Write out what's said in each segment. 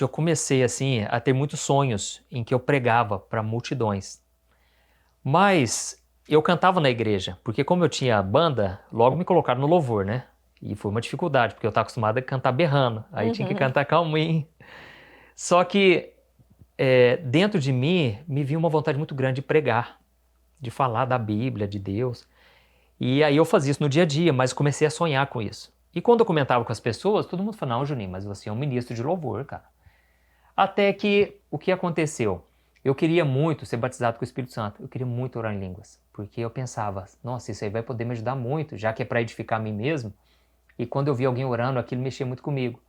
eu comecei assim a ter muitos sonhos em que eu pregava para multidões. Mas eu cantava na igreja, porque como eu tinha banda, logo me colocaram no louvor, né? E foi uma dificuldade, porque eu estava acostumado a cantar berrando, aí tinha que Uhum. cantar calminho. Só que dentro de mim me vinha uma vontade muito grande de pregar, de falar da Bíblia, de Deus. E aí eu fazia isso no dia a dia, mas comecei a sonhar com isso. E quando eu comentava com as pessoas, todo mundo falava, não, Juninho, mas você é um ministro de louvor, cara. Até que o que aconteceu? Eu queria muito ser batizado com o Espírito Santo. Eu queria muito orar em línguas. Porque eu pensava, nossa, isso aí vai poder me ajudar muito, já que é para edificar a mim mesmo. E quando eu via alguém orando, aquilo mexia muito comigo.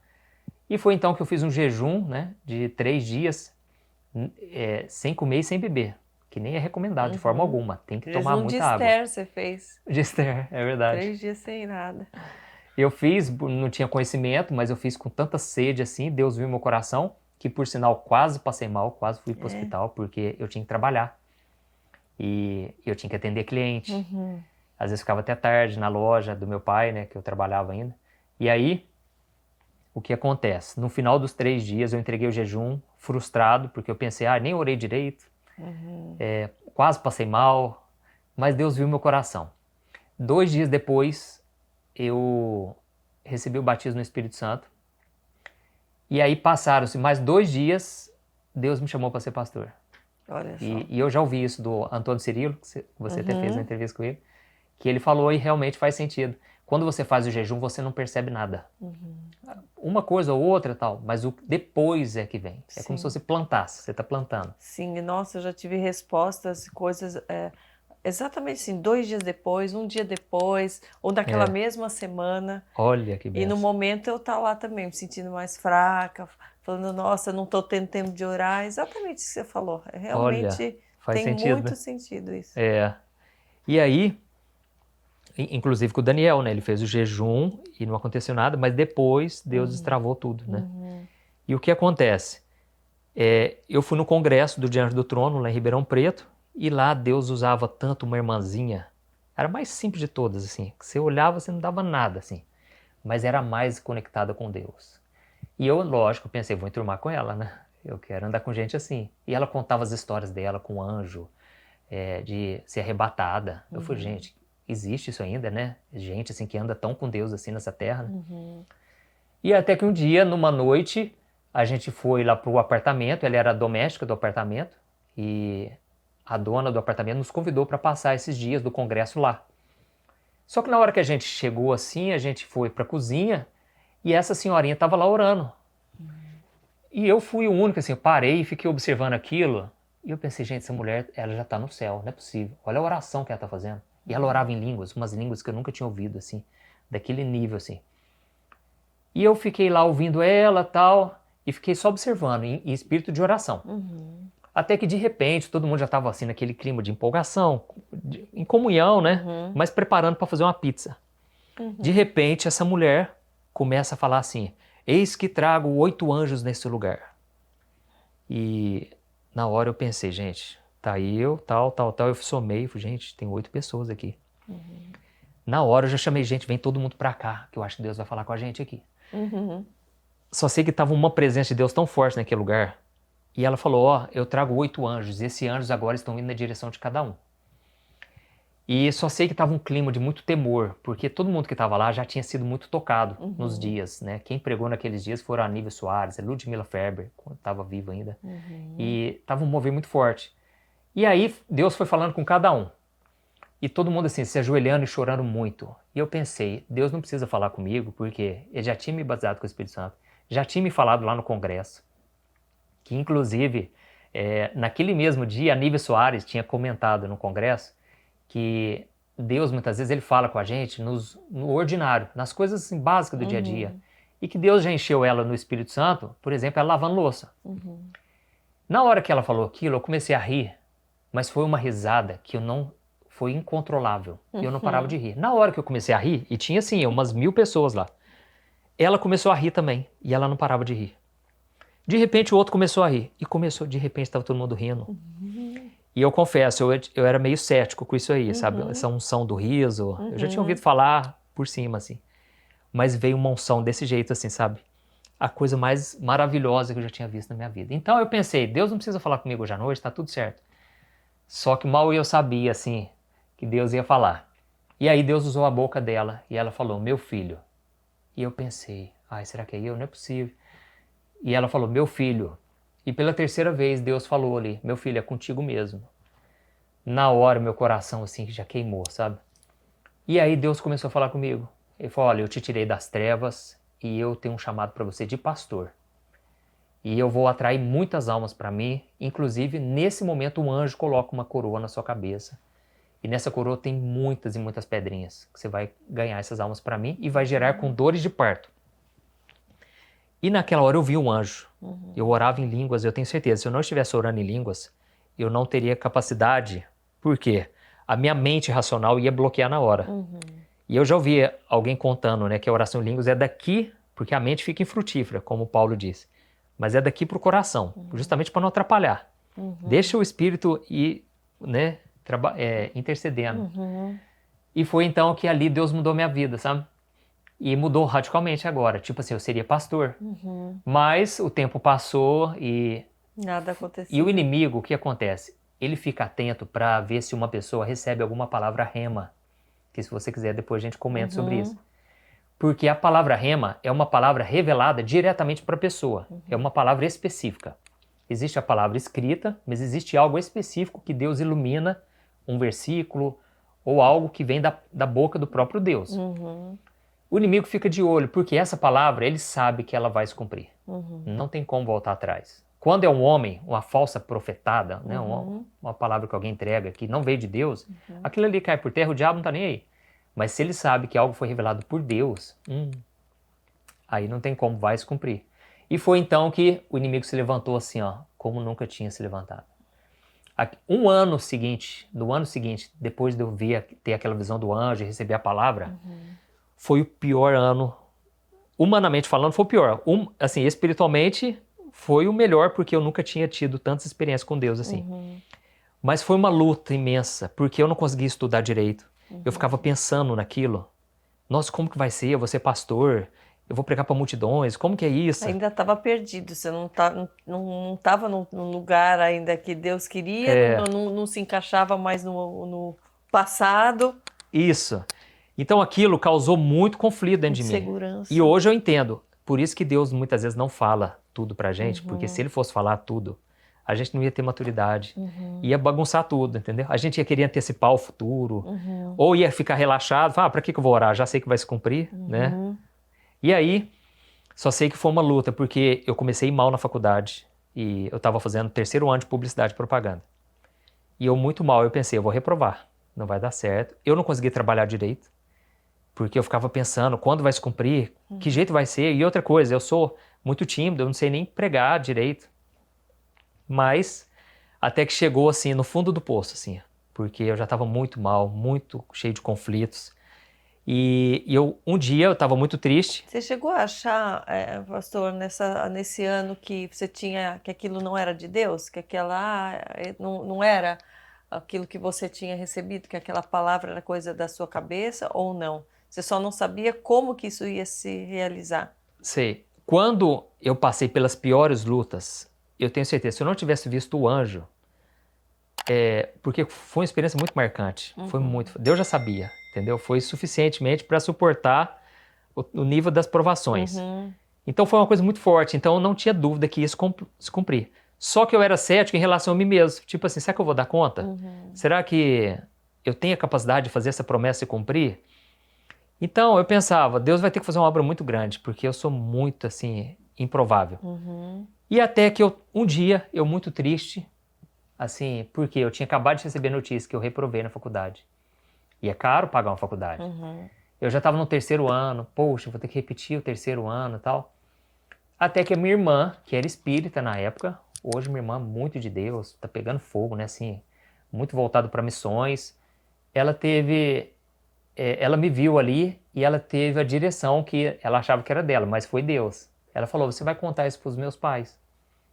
E foi então que eu fiz um jejum, né, de 3 dias, sem comer e sem beber. Que nem é recomendado de forma Uhum. alguma. Tem que tomar Jejum de muita água. Esther você fez. De Esther, é verdade. 3 dias sem nada. Eu fiz, não tinha conhecimento, mas eu fiz com tanta sede assim, Deus viu meu coração, que por sinal quase passei mal, quase fui para o É. hospital, porque eu tinha que trabalhar. E eu tinha que atender cliente. Uhum. Às vezes ficava até tarde na loja do meu pai, né, que eu trabalhava ainda. E aí, o que acontece? No final dos 3 dias eu entreguei o jejum, frustrado, porque eu pensei, nem orei direito, Uhum. quase passei mal, mas Deus viu meu coração. 2 dias depois, eu recebi o batismo no Espírito Santo. E aí passaram-se mais 2 dias, Deus me chamou para ser pastor. Olha só. E eu já ouvi isso do Antônio Cirilo, que você até fez uma Uhum. entrevista com ele, que ele falou e realmente faz sentido. Quando você faz o jejum, você não percebe nada. Uhum. Uma coisa ou outra tal, mas o depois é que vem. É como se Sim. você plantasse, você está plantando. Sim, nossa, eu já tive respostas, coisas, exatamente assim, 2 dias depois, um dia depois, ou naquela É, mesma semana. olha que E no benção. momento eu tá lá também, me sentindo mais fraca, falando, nossa, não tô tendo tempo de orar. Exatamente isso que você falou. Olha, Realmente faz tem sentido, muito né? sentido isso. É. E aí, inclusive com o Daniel, né? Ele fez o jejum e não aconteceu nada, mas depois Deus Uhum. destravou tudo, né? Uhum. E o que acontece? Eu fui no congresso do Diante do Trono, lá em Ribeirão Preto, e lá Deus usava tanto uma irmãzinha. Era a mais simples de todas, assim. Que você olhava, você não dava nada, assim. Mas era a mais conectada com Deus. E eu, lógico, pensei, vou enturmar com ela, né? Eu quero andar com gente assim. E ela contava as histórias dela com o anjo, de ser arrebatada. Eu falei, Uhum. gente, existe isso ainda, né? Gente assim que anda tão com Deus assim nessa terra, né? Uhum. E até que um dia, numa noite, a gente foi lá pro apartamento, ela era a doméstica do apartamento, e a dona do apartamento nos convidou para passar esses dias do congresso lá. Só que na hora que a gente chegou assim, a gente foi para a cozinha e essa senhorinha estava lá orando. E eu fui o único, assim, eu parei e fiquei observando aquilo. E eu pensei, gente, essa mulher, ela já está no céu, não é possível. Olha a oração que ela está fazendo. E ela orava em línguas, umas línguas que eu nunca tinha ouvido, assim, daquele nível, assim. E eu fiquei lá ouvindo ela, tal, e fiquei só observando, em espírito de oração. Uhum. Até que de repente todo mundo já estava assim naquele clima de empolgação, em comunhão, né? Uhum. Mas preparando para fazer uma pizza. De Uhum. repente essa mulher começa a falar assim: Eis que trago 8 anjos nesse lugar. E na hora eu pensei, gente, tá eu, tal, tal, tal. Eu somei, falei, gente, tem 8 pessoas aqui. Uhum. Na hora eu já chamei, gente, vem todo mundo pra cá, que eu acho que Deus vai falar com a gente aqui. Uhum. Só sei que tava uma presença de Deus tão forte naquele lugar. E ela falou: Ó, eu trago 8 anjos, e esses anjos agora estão indo na direção de cada um. E só sei que tava um clima de muito temor, porque todo mundo que estava lá já tinha sido muito tocado nos Uhum. dias, né? Quem pregou naqueles dias foram a Aníbal Soares, a Ludmila Ferber, quando estava viva ainda. Uhum. E tava um mover muito forte. E aí Deus foi falando com cada um. E todo mundo assim, se ajoelhando e chorando muito. E eu pensei, Deus não precisa falar comigo, porque ele já tinha me batizado com o Espírito Santo, já tinha me falado lá no congresso, que inclusive, naquele mesmo dia, a Aníbal Soares tinha comentado no congresso que Deus muitas vezes ele fala com a gente no ordinário, nas coisas assim, básicas do dia a dia. Uhum. E que Deus já encheu ela no Espírito Santo, por exemplo, ela lavando louça. Uhum. Na hora que ela falou aquilo, eu comecei a rir, mas foi uma risada que eu não foi incontrolável. E eu não parava de Uhum. rir. Na hora que eu comecei a rir, e tinha assim, umas 1000 pessoas lá, ela começou a rir também, e ela não parava de rir. De repente o outro começou a rir, e começou, de repente estava todo mundo rindo. Uhum. E eu confesso, eu era meio cético com isso aí, sabe? Essa Uhum. unção do riso, eu já tinha ouvido Uhum. falar por cima, assim. Mas veio uma unção desse jeito, assim, sabe? a coisa mais maravilhosa que eu já tinha visto na minha vida. Então eu pensei, Deus não precisa falar comigo hoje à noite, tá tudo certo. Só que mal eu sabia, assim, que Deus ia falar. E aí Deus usou a boca dela e ela falou, meu filho. E eu pensei, ai, será que é eu? Não é possível. E ela falou, meu filho. E pela terceira vez Deus falou ali, meu filho, é contigo mesmo. Na hora meu coração assim já queimou, sabe? E aí Deus começou a falar comigo. Ele falou, olha, eu te tirei das trevas e eu tenho um chamado para você de pastor. E eu vou atrair muitas almas para mim. Inclusive, nesse momento, um anjo coloca uma coroa na sua cabeça. E nessa coroa tem muitas e muitas pedrinhas. Que você vai ganhar essas almas para mim e vai gerar com dores de parto. E naquela hora eu vi um anjo. Eu orava em línguas, eu tenho certeza. Se eu não estivesse orando em línguas, eu não teria capacidade. Por quê? A minha mente racional ia bloquear na hora. E eu já ouvi alguém contando, né, que a oração em línguas é daqui, porque a mente fica infrutífera, como Paulo disse. Mas é daqui para o coração, justamente para não atrapalhar. Deixa o Espírito ir, né, intercedendo. E foi então que ali Deus mudou minha vida, sabe? E mudou radicalmente agora. Tipo assim, eu seria pastor. Mas o tempo passou e... Nada aconteceu. E o inimigo, o que acontece? Ele fica atento para ver se uma pessoa recebe alguma palavra rema. Que se você quiser, depois a gente comenta sobre isso. Porque a palavra rema é uma palavra revelada diretamente para a pessoa. É uma palavra específica. Existe a palavra escrita, mas existe algo específico que Deus ilumina, um versículo ou algo que vem da boca do próprio Deus. O inimigo fica de olho, porque essa palavra, ele sabe que ela vai se cumprir. Não tem como voltar atrás. Quando é um homem, uma falsa profetada, né, uma palavra que alguém entrega que não veio de Deus, aquilo ali cai por terra, o diabo não está nem aí. Mas se ele sabe que algo foi revelado por Deus, aí não tem como, vai se cumprir. E foi então que o inimigo se levantou assim, ó, como nunca tinha se levantado. No ano seguinte, depois de eu ter aquela visão do anjo e receber a palavra, foi o pior ano. Humanamente falando, foi o pior. Assim, espiritualmente, foi o melhor, porque eu nunca tinha tido tantas experiências com Deus assim. Mas foi uma luta imensa, porque eu não conseguia estudar direito. Eu ficava pensando naquilo. Nossa, como que vai ser? Eu vou ser pastor? Eu vou pregar para multidões? Como que é isso? Ainda estava perdido, você não estava no lugar ainda que Deus queria, não se encaixava mais no passado. Isso. Então aquilo causou muito conflito dentro de mim. Insegurança. E hoje eu entendo. Por isso que Deus muitas vezes não fala tudo pra gente, porque se ele fosse falar tudo, a gente não ia ter maturidade. Ia bagunçar tudo, entendeu? A gente ia querer antecipar o futuro, ou ia ficar relaxado, falar, pra que eu vou orar? Já sei que vai se cumprir, né? E aí, só sei que foi uma luta, porque eu comecei mal na faculdade, e eu estava fazendo o 3º ano de publicidade e propaganda. E eu muito mal, eu pensei, eu vou reprovar, não vai dar certo. Eu não consegui trabalhar direito, porque eu ficava pensando, quando vai se cumprir? Que jeito vai ser? E outra coisa, eu sou muito tímido, eu não sei nem pregar direito. Mas até que chegou assim, no fundo do poço, assim, porque eu já estava muito mal, muito cheio de conflitos. E um dia eu estava muito triste. Você chegou a achar, pastor, nesse ano que você tinha, que aquilo não era de Deus? Que aquela não era aquilo que você tinha recebido, que aquela palavra era coisa da sua cabeça ou não? Você só não sabia como que isso ia se realizar? Sei. Quando eu passei pelas piores lutas, eu tenho certeza, se eu não tivesse visto o anjo, porque foi uma experiência muito marcante, foi muito, Deus já sabia, entendeu? Foi suficientemente para suportar o nível das provações. Então foi uma coisa muito forte, então eu não tinha dúvida que ia se cumprir. Só que eu era cético em relação a mim mesmo, tipo assim, será que eu vou dar conta? Será que eu tenho a capacidade de fazer essa promessa se cumprir? Então eu pensava, Deus vai ter que fazer uma obra muito grande, porque eu sou muito assim, improvável. E até que um dia, eu muito triste, assim, porque eu tinha acabado de receber notícia que eu reprovei na faculdade. E é caro pagar uma faculdade. Eu já estava no 3º ano, poxa, vou ter que repetir o 3º ano e tal. Até que a minha irmã, que era espírita na época, hoje minha irmã muito de Deus, tá pegando fogo, né, assim, muito voltado para missões. Ela me viu ali e ela teve a direção que ela achava que era dela, mas foi Deus. Ela falou, você vai contar isso pros meus pais,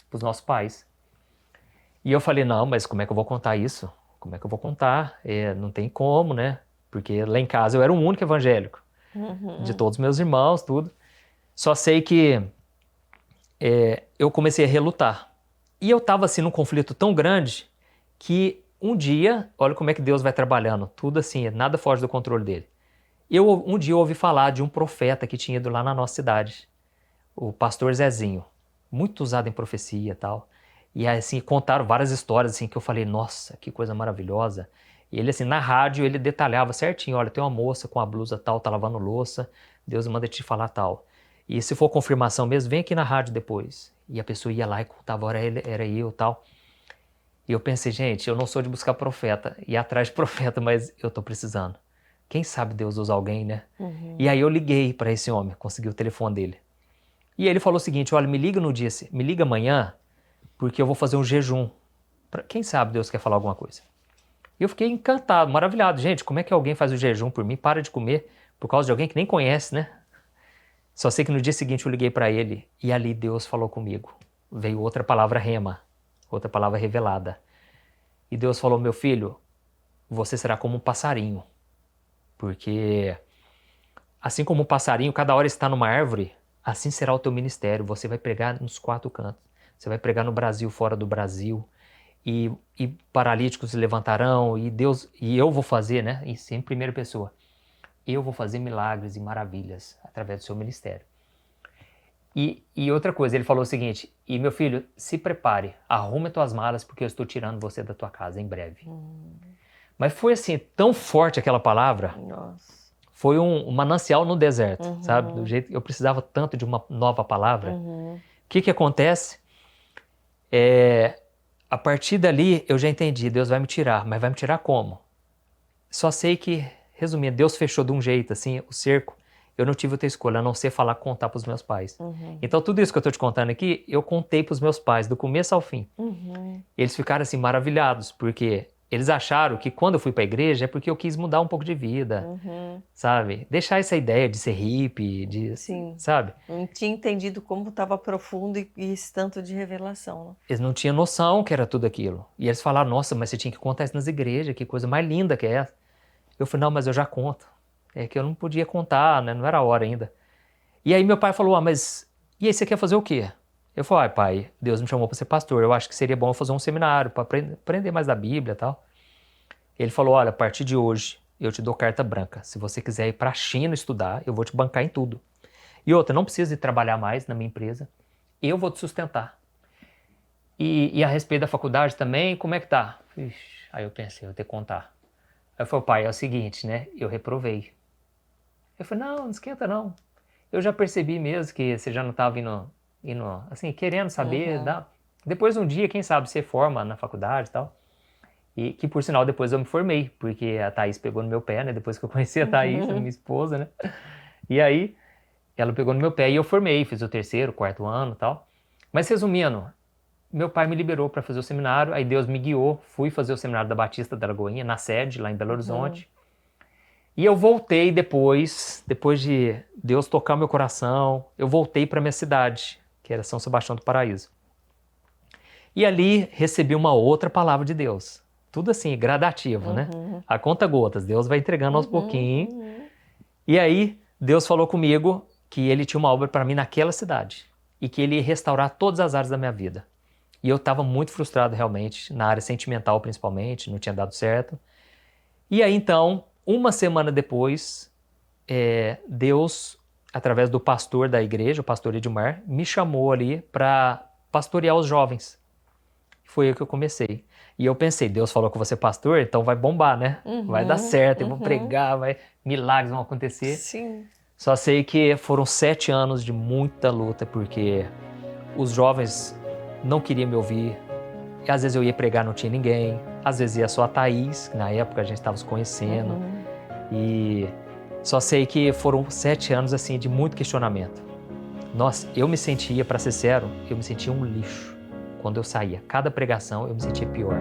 pros nossos pais. E eu falei, não, mas como é que eu vou contar isso? Como é que eu vou contar? Não tem como, né? Porque lá em casa eu era o único evangélico, de todos os meus irmãos, tudo. Só sei que eu comecei a relutar. E eu estava assim num conflito tão grande que um dia, olha como é que Deus vai trabalhando, tudo assim, nada foge do controle dele. Um dia eu ouvi falar de um profeta que tinha ido lá na nossa cidade, o pastor Zezinho, muito usado em profecia e tal. E assim, contaram várias histórias assim que eu falei, nossa, que coisa maravilhosa. E ele assim, na rádio, ele detalhava certinho, olha, tem uma moça com a blusa tal, tá lavando louça, Deus manda te falar tal. E se for confirmação mesmo, vem aqui na rádio depois. E a pessoa ia lá e contava, era eu tal. E eu pensei, gente, eu não sou de buscar profeta, ir atrás de profeta, mas eu tô precisando. Quem sabe Deus usa alguém, né? E aí eu liguei para esse homem, consegui o telefone dele. E ele falou o seguinte, olha, me liga amanhã, porque eu vou fazer um jejum. Quem sabe Deus quer falar alguma coisa. E eu fiquei encantado, maravilhado. Gente, como é que alguém faz o jejum por mim, para de comer, por causa de alguém que nem conhece, né? Só sei que no dia seguinte eu liguei para ele e ali Deus falou comigo. Veio outra palavra rema, outra palavra revelada. E Deus falou, meu filho, você será como um passarinho. Porque assim como um passarinho, cada hora está numa árvore, assim será o teu ministério. Você vai pregar nos 4 cantos. Você vai pregar no Brasil, fora do Brasil. E paralíticos se levantarão. E eu vou fazer, né? Isso em primeira pessoa. Eu vou fazer milagres e maravilhas através do seu ministério. E outra coisa, ele falou o seguinte, e meu filho, se prepare, arrume as tuas malas, porque eu estou tirando você da tua casa em breve. Mas foi assim, tão forte aquela palavra. Nossa. Foi um manancial no deserto, sabe? Do jeito que eu precisava tanto de uma nova palavra. O que acontece? A partir dali eu já entendi, Deus vai me tirar, mas vai me tirar como? Só sei que, resumindo, Deus fechou de um jeito, assim, o cerco. Eu não tive outra escolha, a não ser contar para os meus pais. Então tudo isso que eu estou te contando aqui, eu contei para os meus pais, do começo ao fim. Eles ficaram assim maravilhados, porque eles acharam que quando eu fui para a igreja é porque eu quis mudar um pouco de vida, sabe? Deixar essa ideia de ser hippie, Sim. sabe? Não tinha entendido como estava profundo e esse tanto de revelação. Né? Eles não tinham noção que era tudo aquilo. E eles falaram, nossa, mas você tinha que contar isso nas igrejas, que coisa mais linda que é essa. Eu falei, não, mas eu já conto. É que eu não podia contar, né? Não era a hora ainda. E aí meu pai falou, mas e aí você quer fazer o quê? Eu falei, pai, Deus me chamou para ser pastor, eu acho que seria bom eu fazer um seminário para aprender mais da Bíblia e tal. Ele falou, olha, a partir de hoje eu te dou carta branca. Se você quiser ir para a China estudar, eu vou te bancar em tudo. E outra, não precisa de trabalhar mais na minha empresa, eu vou te sustentar. E a respeito da faculdade também, como é que tá? Ixi, aí eu pensei, eu vou ter que contar. Aí eu falei, pai, é o seguinte, né, eu reprovei. Eu falei, não esquenta não. Eu já percebi mesmo que você já não estava indo assim, querendo saber. Depois um dia, quem sabe, você forma na faculdade e tal. E que, por sinal, depois eu me formei, porque a Thaís pegou no meu pé, né? Depois que eu conheci a Thaís, minha esposa, né? E aí, ela pegou no meu pé e eu formei, fiz o 3º, 4º ano e tal. Mas, resumindo, meu pai me liberou para fazer o seminário, aí Deus me guiou, fui fazer o seminário da Batista da Lagoinha, na sede, lá em Belo Horizonte. E eu voltei depois de Deus tocar meu coração, eu voltei para minha cidade, que era São Sebastião do Paraíso. E ali recebi uma outra palavra de Deus. Tudo assim, gradativo, né? A conta gotas, Deus vai entregando aos pouquinhos. E aí, Deus falou comigo que Ele tinha uma obra para mim naquela cidade. E que Ele ia restaurar todas as áreas da minha vida. E eu estava muito frustrado realmente, na área sentimental principalmente, não tinha dado certo. E aí então, uma semana depois, Deus, através do pastor da igreja, o pastor Edmar, me chamou ali para pastorear os jovens. Foi aí que eu comecei. E eu pensei, Deus falou que eu vou ser pastor, então vai bombar, né? Vai dar certo, eu vou pregar, milagres vão acontecer. Sim. Só sei que foram 7 anos de muita luta, porque os jovens não queriam me ouvir. E às vezes eu ia pregar, não tinha ninguém. Às vezes ia só a Thaís, que na época a gente estava se conhecendo. E só sei que foram 7 anos assim de muito questionamento. Nossa, eu me sentia um lixo quando eu saía. Cada pregação eu me sentia pior.